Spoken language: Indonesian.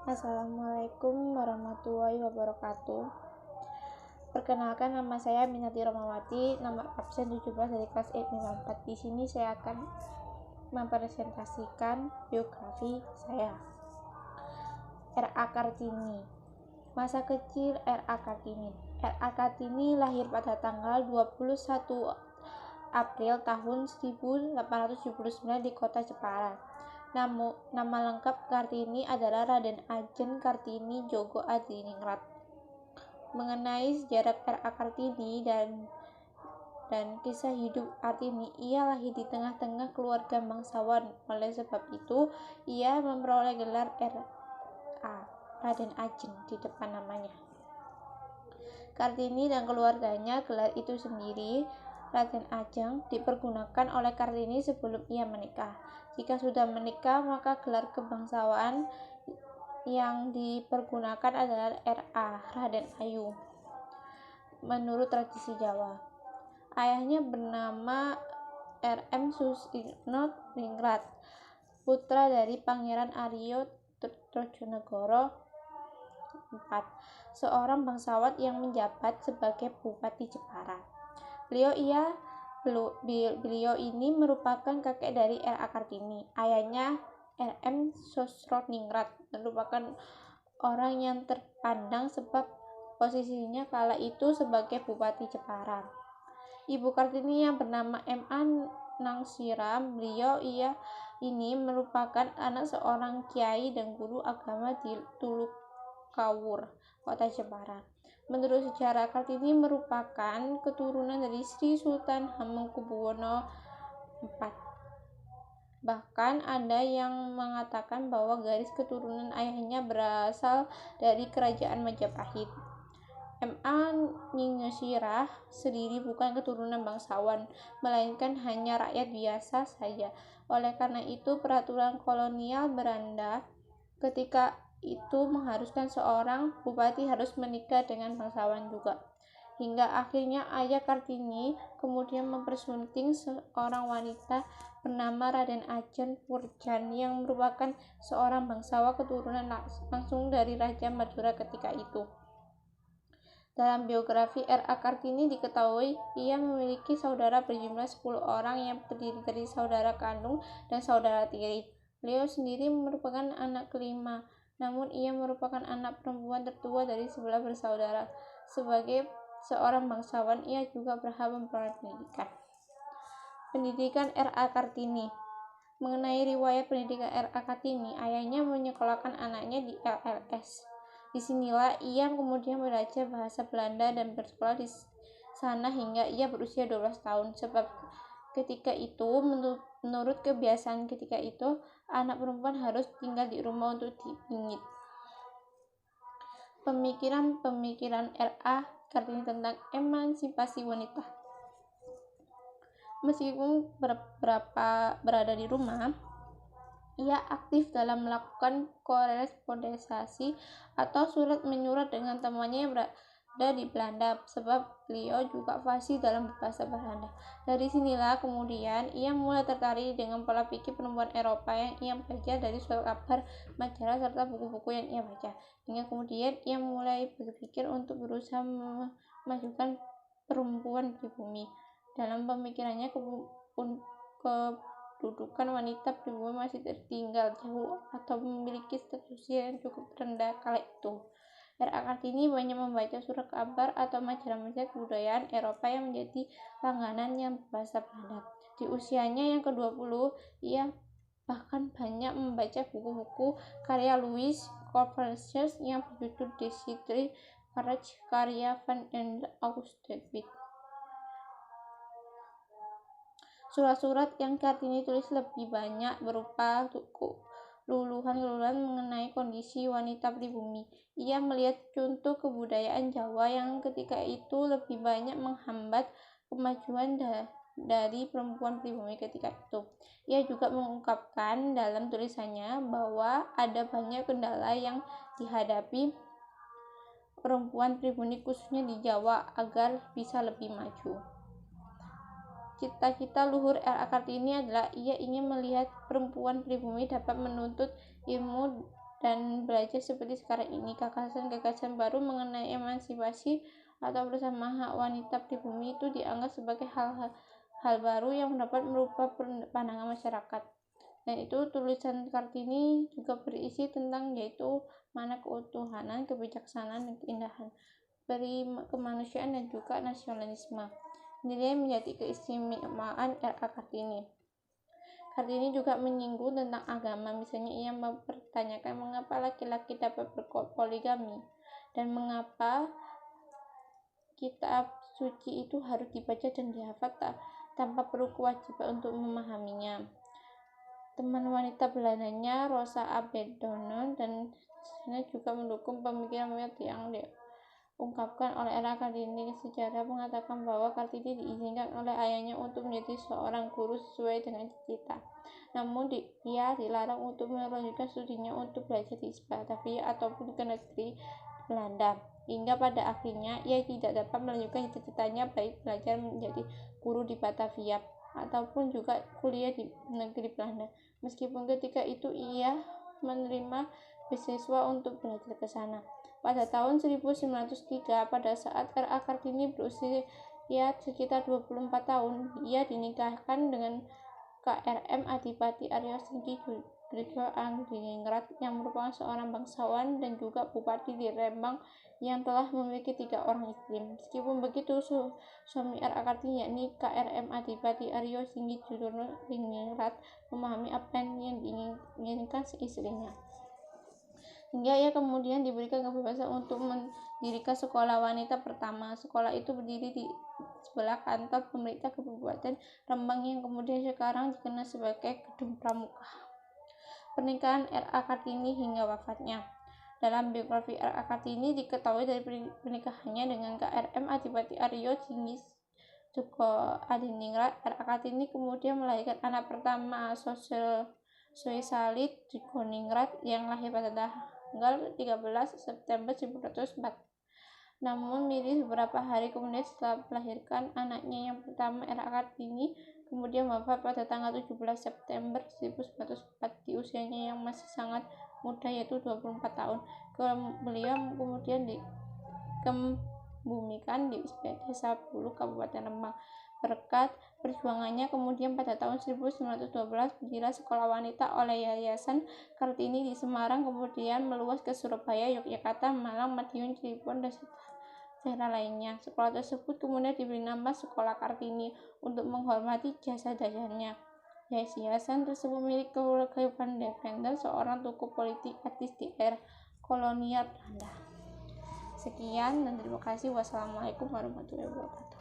Assalamualaikum warahmatullahi wabarakatuh. Perkenalkan, nama saya Minati Romawati, nomor absen 17 dari kelas E54. Di sini saya akan mempresentasikan biografi saya. R.A. Kartini. Masa kecil R.A. Kartini. R.A. Kartini lahir pada tanggal 21 April tahun 1879 di kota Jepara. Nama lengkap Kartini adalah Raden Ajeng Kartini Djogo Adiningrat. Mengenai sejarah R.A. Kartini dan kisah hidup Kartini, ia lahir di tengah-tengah keluarga bangsawan. Oleh sebab itu, ia memperoleh gelar R.A. Raden Ajeng di depan namanya. Kartini dan keluarganya, gelar itu sendiri Raden Ajeng dipergunakan oleh Kartini sebelum ia menikah. Jika sudah menikah, maka gelar kebangsawan yang dipergunakan adalah R.A. Raden Ayu menurut tradisi Jawa. Ayahnya bernama R.M. Susilo Ningrat, putra dari Pangeran Aryo Trojonegoro IV, seorang bangsawan yang menjabat sebagai Bupati Jepara. Beliau ini merupakan kakek dari R.A. Kartini. Ayahnya R.M. Susilo-Ningrat merupakan orang yang terpandang sebab posisinya kala itu sebagai Bupati Jepara. Ibu Kartini yang bernama M.A. Nangsiram, ini merupakan anak seorang kiai dan guru agama di Tulukawur, kota Jepara. Menurut sejarah, Kartini merupakan keturunan dari Sri Sultan Hamengkubuwono IV. Bahkan ada yang mengatakan bahwa garis keturunan ayahnya berasal dari kerajaan Majapahit. M.A. Ningtyas sendiri bukan keturunan bangsawan, melainkan hanya rakyat biasa saja. Oleh karena itu, peraturan kolonial Belanda ketika itu mengharuskan seorang bupati harus menikah dengan bangsawan juga. Hingga akhirnya ayah Kartini kemudian mempersunting seorang wanita bernama Raden Ajeng Purjan yang merupakan seorang bangsawan keturunan langsung dari Raja Madura ketika itu. Dalam biografi R.A. Kartini diketahui ia memiliki saudara berjumlah 10 orang yang terdiri dari saudara kandung dan saudara tiri. Beliau sendiri merupakan anak kelima, namun ia merupakan anak perempuan tertua dari 11 bersaudara. Sebagai seorang bangsawan, ia juga berhak memperoleh pendidikan. Pendidikan R.A. Kartini. Mengenai riwayat pendidikan R.A. Kartini, ayahnya menyekolahkan anaknya di LLS. Disinilah ia kemudian belajar bahasa Belanda dan bersekolah di sana hingga ia berusia 12 tahun. Sebab ketika itu, menurut kebiasaan ketika itu, anak perempuan harus tinggal di rumah untuk dipingit. Pemikiran R.A. Kartini tentang emansipasi wanita. Meskipun berada di rumah, ia aktif dalam melakukan korespondensasi atau surat menyurat dengan temannya yang berada di Belanda, sebab beliau juga fasih dalam bahasa Belanda. Dari sinilah kemudian ia mulai tertarik dengan pola pikir perempuan Eropa yang ia baca dari surat kabar, majalah, serta buku-buku yang ia baca. Hingga kemudian ia mulai berpikir untuk berusaha memajukan perempuan pribumi. Dalam pemikirannya, kedudukan wanita pribumi masih tertinggal jauh atau memiliki status yang cukup rendah kala itu. R.A. Kartini banyak membaca surat kabar atau majalah-majalah kebudayaan Eropa yang menjadi langganan yang berbahasa Belanda. Di usianya yang ke-20, ia bahkan banyak membaca buku-buku karya Louis Cornelius yang berjudul Desiderio Courage, karya Van den Austerwitz. Surat-surat yang Kartini tulis lebih banyak berupa luluhan-luluhan mengenai kondisi wanita pribumi. Ia melihat contoh kebudayaan Jawa yang ketika itu lebih banyak menghambat kemajuan dari perempuan pribumi ketika itu. Ia juga mengungkapkan dalam tulisannya bahwa ada banyak kendala yang dihadapi perempuan pribumi khususnya di Jawa agar bisa lebih maju. Cita-cita luhur R.A. Kartini adalah ia ingin melihat perempuan pribumi dapat menuntut ilmu dan belajar seperti sekarang ini. Gagasan-gagasan baru mengenai emansipasi atau bersama hak wanita pribumi itu dianggap sebagai hal baru yang dapat merubah pandangan masyarakat. Dan itu tulisan Kartini juga berisi tentang yaitu mana keutuhanan, kebijaksanaan, dan keindahan, beri kemanusiaan dan juga nasionalisme. Nilai menjadi keistimewaan R.A. Kartini. Kartini juga menyinggung tentang agama, misalnya ia mempertanyakan mengapa laki-laki dapat berpoligami dan mengapa kitab suci itu harus dibaca dan dihafal tanpa perlu kewajiban untuk memahaminya. Teman wanita Belandanya Rosa Abedonen dan sana juga mendukung pemikiran yang diungkapkan oleh R.A. Kartini. Sejarah mengatakan bahwa Kartini diizinkan oleh ayahnya untuk menjadi seorang guru sesuai dengan cita-cita. Namun ia dilarang untuk melanjutkan studinya untuk belajar di Batavia ataupun ke negeri Belanda. Hingga pada akhirnya ia tidak dapat melanjutkan cita-citanya baik belajar menjadi guru di Batavia ataupun juga kuliah di negeri Belanda. Meskipun ketika itu ia menerima beasiswa untuk belajar ke sana. Pada tahun 1903, pada saat R.A. Kartini berusia sekitar 24 tahun, ia dinikahkan dengan K.R.M. Adipati Aryo Singgi Judro Anggriningrat yang merupakan seorang bangsawan dan juga bupati di Rembang yang telah memiliki 3 orang istri. Meskipun begitu, suami R.A. Kartini yakni K.R.M. Adipati Aryo Singgi Judro Anggriningrat memahami apa yang diinginkan istrinya. Hingga ia kemudian diberikan kebebasan untuk mendirikan sekolah wanita pertama. Sekolah itu berdiri di sebelah kantor pemerintah Kabupaten Rembang yang kemudian sekarang dikenal sebagai Gedung Pramuka. Pernikahan R.A. Kartini hingga wafatnya. Dalam biografi R.A. Kartini diketahui dari pernikahannya dengan K.R.M. Adipati Aryo Singgi Joko Adiningrat, R.A. Kartini kemudian melahirkan anak pertama Soesalit Digoningrat yang lahir pada tanggal 13 September 1904. Namun miris beberapa hari kemudian setelah melahirkan anaknya yang pertama, R.A. Kartini kemudian wafat pada tanggal 17 September 1904 di usianya yang masih sangat muda yaitu 24 tahun. Beliau kemudian dikebumikan di Desa Bulu, Kabupaten Rembang. Berkat perjuangannya kemudian pada tahun 1912 berdirilah sekolah wanita oleh Yayasan Kartini di Semarang, kemudian meluas ke Surabaya, Yogyakarta, Malang, Madiun, Cirebon, dan daerah lainnya. Sekolah tersebut kemudian diberi nama Sekolah Kartini untuk menghormati jasa-jasanya. Yayasan tersebut milik keluarga Van Deventer, seorang tokoh politik aktif di era kolonial Belanda. Sekian dan terima kasih. Wassalamualaikum warahmatullahi wabarakatuh.